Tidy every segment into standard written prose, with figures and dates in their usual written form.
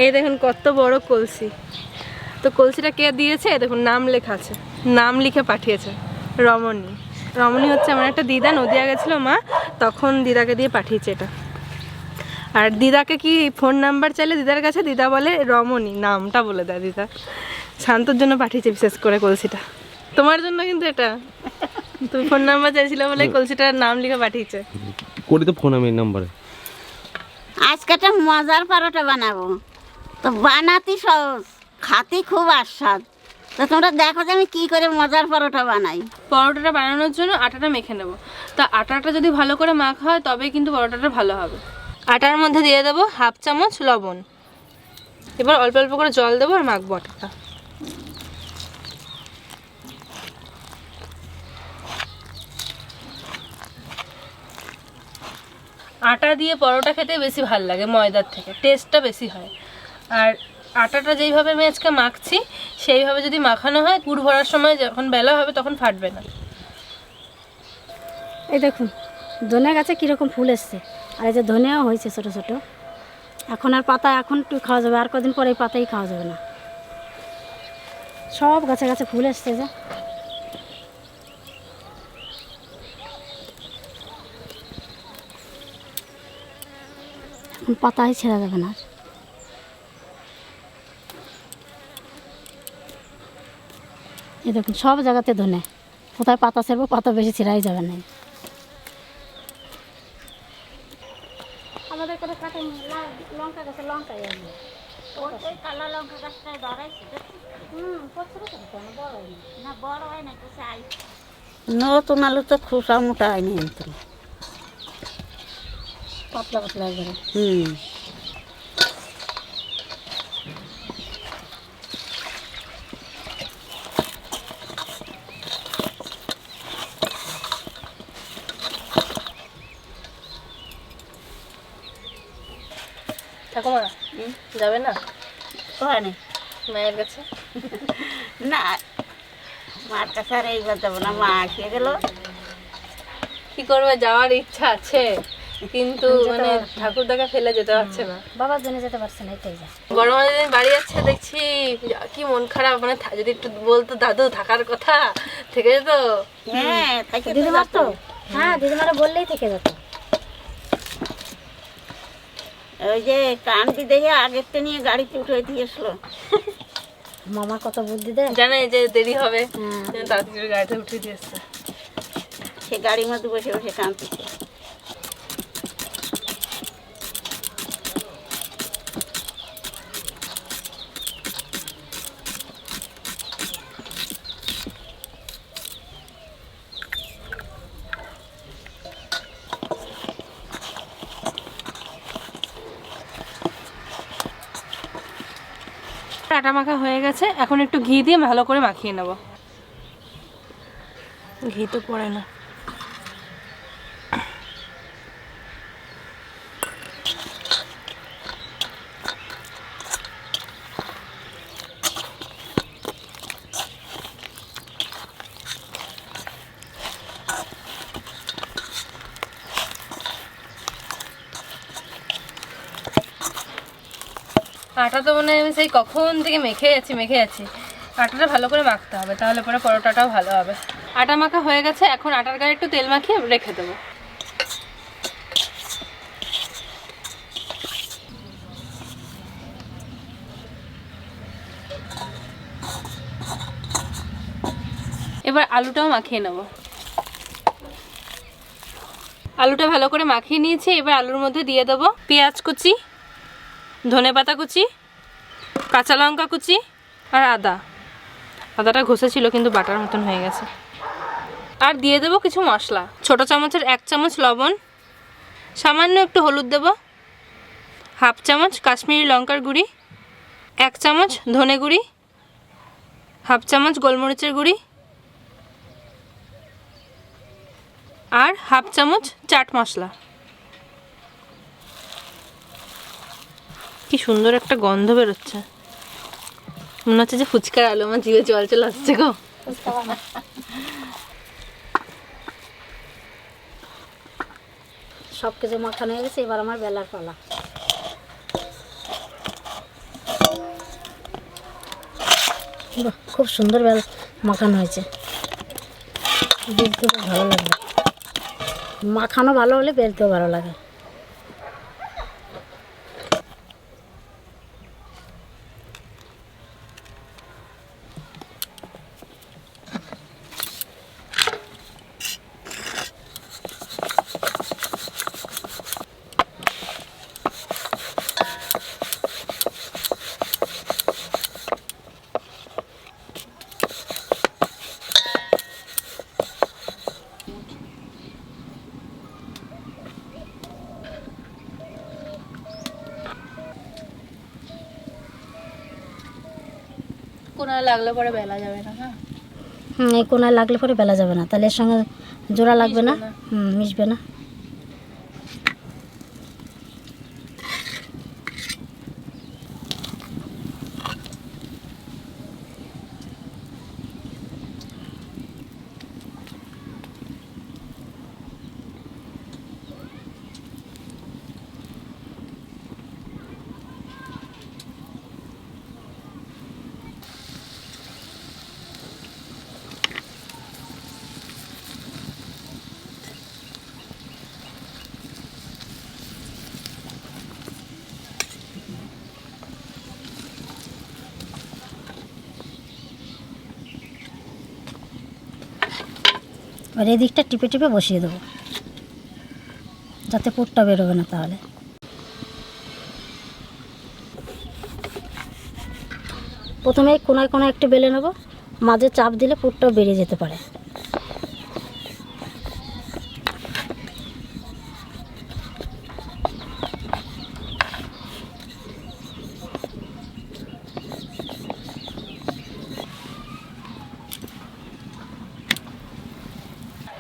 এই দেখুন কত বড় কলসি। তো কলসিটা কে দিয়েছে দেখুন, নাম লেখা আছে, নাম লিখে পাঠিয়েছে রমণী। রমণী হচ্ছে আমার একটা দিদা, নদিয়া গেছিলো মা, তখন দিদাকে দিয়ে পাঠিয়েছে এটা। আর দিদাকে কি ফোন নাম্বার চাইলে দিদার কাছে, দিদা বলে রমণী, নামটা বলে দেয় দিদা। শান্তর জন্য পাঠিয়েছে বিশেষ করে কলসিটা, তোমার জন্য কিন্তু এটা। তুমি ফোন নাম্বার চাইছিলে বলে কলসিটার নাম লিখে পাঠিয়েছে। করি তো ফোন আমি নাম্বারে। আজকে একটা মজার পরোটা বানাবো, তো বানাতে সহজ, খাতে খুব আস্বাদ। তো তোমরা দেখো যে আমি কি করে মজার পরোটা বানাই। পরোটাটা বানানোর জন্য আটাটা মেখে নেব। তা আটাটা যদি ভালো করে মাখা হয় তবে কিন্তু পরোটাটা ভালো হবে। আটার মধ্যে দিয়ে দেবো 1/2 চামচ লবণ। এবার অল্প অল্প করে জল দেবো আর মাখবো আটাটা। আটা দিয়ে পরোটা খেতে বেশি ভালো লাগে ময়দার থেকে, টেস্টটা বেশি হয়। আর আটাটা যেইভাবে আমি আজকে মাখছি সেইভাবে যদি মাখানো হয়, পুর ভরার সময় যখন বেলা হবে তখন ফাটবে না। এই দেখুন ধনে গাছে কীরকম ফুল এসছে, আর এই যে ধনেও হয়েছে ছোটো ছোটো। এখন আর পাতা এখন একটু খাওয়া যাবে, আর কদিন পরে এই পাতাই খাওয়া যাবে না। সব গাছে গাছে ফুল এসছে যে। এখন পাতাই ছেঁড়া যাবে না। এই দেখুন সব জায়গাতে ধনে, কোথায় পাতা ছেড়বো, পাতা বেশি ছেঁড়াই যাবে না। আমাদের করে কাটে লঙ্কা গাছে লঙ্কাই আসবে, ওই কালো লঙ্কা গাছটায় ধরাইছি, বড় হয় না বড় হয় না, চাই নতুন আলু তো খোসা মোটা হয়নি, পাতলা পাতলা একবারে। ঠাকুমা যাবে না ওখানে মায়ের কাছে? না, মার কাছে আর এইবার যাবো না, মা আসিয়ে গেল। কি করবে, যাওয়ার ইচ্ছা আছে কিন্তু মানে ঠাকুর দেখা ফেলে যেতে পারছে না। বাবার জন্য যেতে পারছে না, এটাই যা। বড় মাঝে দিন বাড়ি যাচ্ছে দেখছি, কি মন খারাপ। মানে যদি একটু বলতো দাদু থাকার কথা, থেকে যেত। হ্যাঁ দিদিমার তো, হ্যাঁ দিদিমারা বললেই থেকে যেত। ওই যে কানটি দেখে আগেরটা নিয়ে গাড়িতে উঠে দিয়েছিল। মামা কত বুদ্ধি দেয়, জানে যে দেরি হবে, তাড়াতাড়ি গাড়িতে উঠে দিয়েছে। সে গাড়ির মধ্যে বসে বসে কাঁদতেছে। আটা মাখা হয়ে গেছে, এখন একটু ঘি দিয়ে ভালো করে মাখিয়ে নেব। ঘি তো পড়ে না। আটা তো মানে আমি সেই কখন থেকে মেখে যাচ্ছি। আটাটা ভালো করে মাখতে হবে, তাহলে পরে পরোটাটাও ভালো হবে। আটা মাখা হয়ে গেছে, এখন আটার গায়ে একটু তেল মাখিয়ে রেখে দেবো। এবার আলুটাও মাখিয়ে নেব। আলুটা ভালো করে মাখিয়ে নিয়েছি, এবার আলুর মধ্যে দিয়ে দেবো পেঁয়াজ কুচি, ধনেপাতা কুচি, কাঁচা লঙ্কা কুচি আর আদা। আদাটা ঘষে ছিল কিন্তু বাটার মতন হয়ে গেছে। আর দিয়ে দেবো কিছু মশলা, ছোটো চামচের 1 চামচ লবণ, সামান্য একটু হলুদ দেবো, 1/2 চামচ কাশ্মীরি লঙ্কার গুঁড়ি, 1 চামচ ধনে গুঁড়ি, 1/2 চামচ গোলমরিচের গুঁড়ি আর 1/2 চামচ চাট মশলা। কি সুন্দর একটা গন্ধ বেরোচ্ছে, মনে হচ্ছে যে ফুচকার আলু। আমার জিভে জল চলে আসছে গো। সব কিছু মাখানো হয়ে গেছে, এবার আমার বেলার পালা। বাহ, খুব সুন্দর মাখানো হয়েছে, বেলতে খুব ভালো লাগবে। মাখানো ভালো হলে বেলতেও ভালো লাগে। কোনায় লাগলে পরে বেলা যাবে না। হ্যাঁ, এই কোনায় লাগলে পরে বেলা যাবে না, তাহলে এর সঙ্গে জোড়া লাগবে না, মিশবে না। মিশবে না। আর এই দিকটা টিপে টিপে বসিয়ে দেবো, যাতে পুরটা বেরোবে না। তাহলে প্রথমে এই কোনায় কোনায় একটু বেলে নেব, মাঝে চাপ দিলে পুরটাও বেরিয়ে যেতে পারে।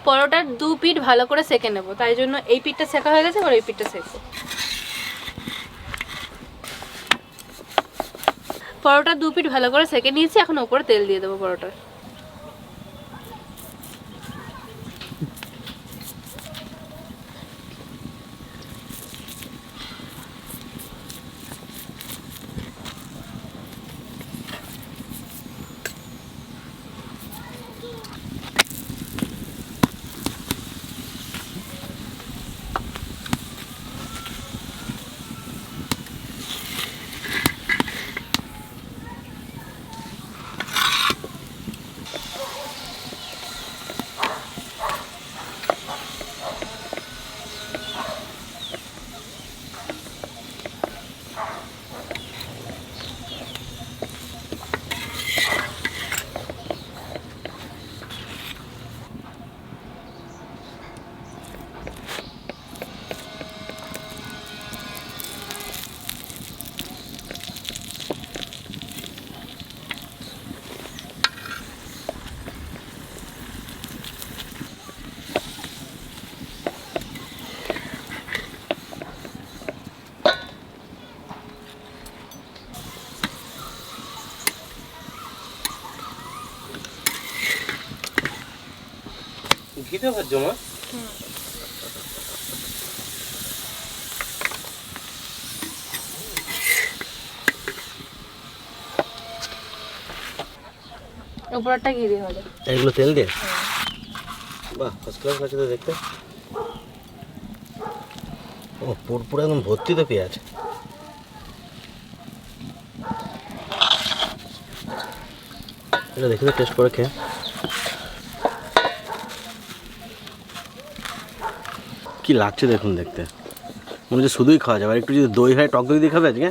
পরোটার দু পিঠ ভালো করে সেকে নেব, তাই জন্য এই পিঠটা সেকা হয়ে গেছে, এবার এই পিঠটা সেকবো। পরোটার দু পিঠ ভালো করে সেকে নিয়েছি, এখন ওপরে তেল দিয়ে দেবো পরোটার। ঘিতে ভাজছো মা? উপরটা ঘি দিয়ে হবে। এগুলো তেল দিয়ে? বাহ, ফার্স্ট ক্লাস লাগছে তো দেখতে। ও পুরো একদম ভর্তি তো পেঁয়াজ। এটা দেখি তো টেস্ট করে খেয়ে। কি লাগছে দেখুন দেখতে, মনে হচ্ছে শুধুই খাওয়া যাবে। আর একটু যদি দই হয়, টক দই দিয়ে খাবে আজকে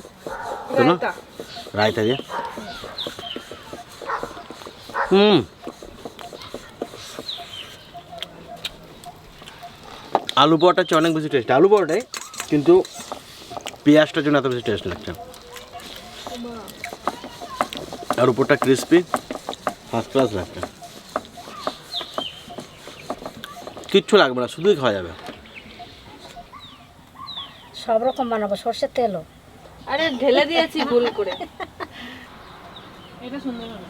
তো না, রায়তা দিয়ে। আলু পরোটার চেয়ে অনেক বেশি টেস্ট আলু পরোটাই, কিন্তু পেঁয়াজটার জন্য এত বেশি টেস্ট লাগছে। আর উপরটা ক্রিস্পি, ফার্স্ট ক্লাস লাগছে। কিচ্ছু লাগবে না, শুধুই খাওয়া যাবে। সব রকম বানাবো, সর্ষের তেলও। আরে ঢেলে দিয়েছি ভুল করে। এটা সুন্দর হবে।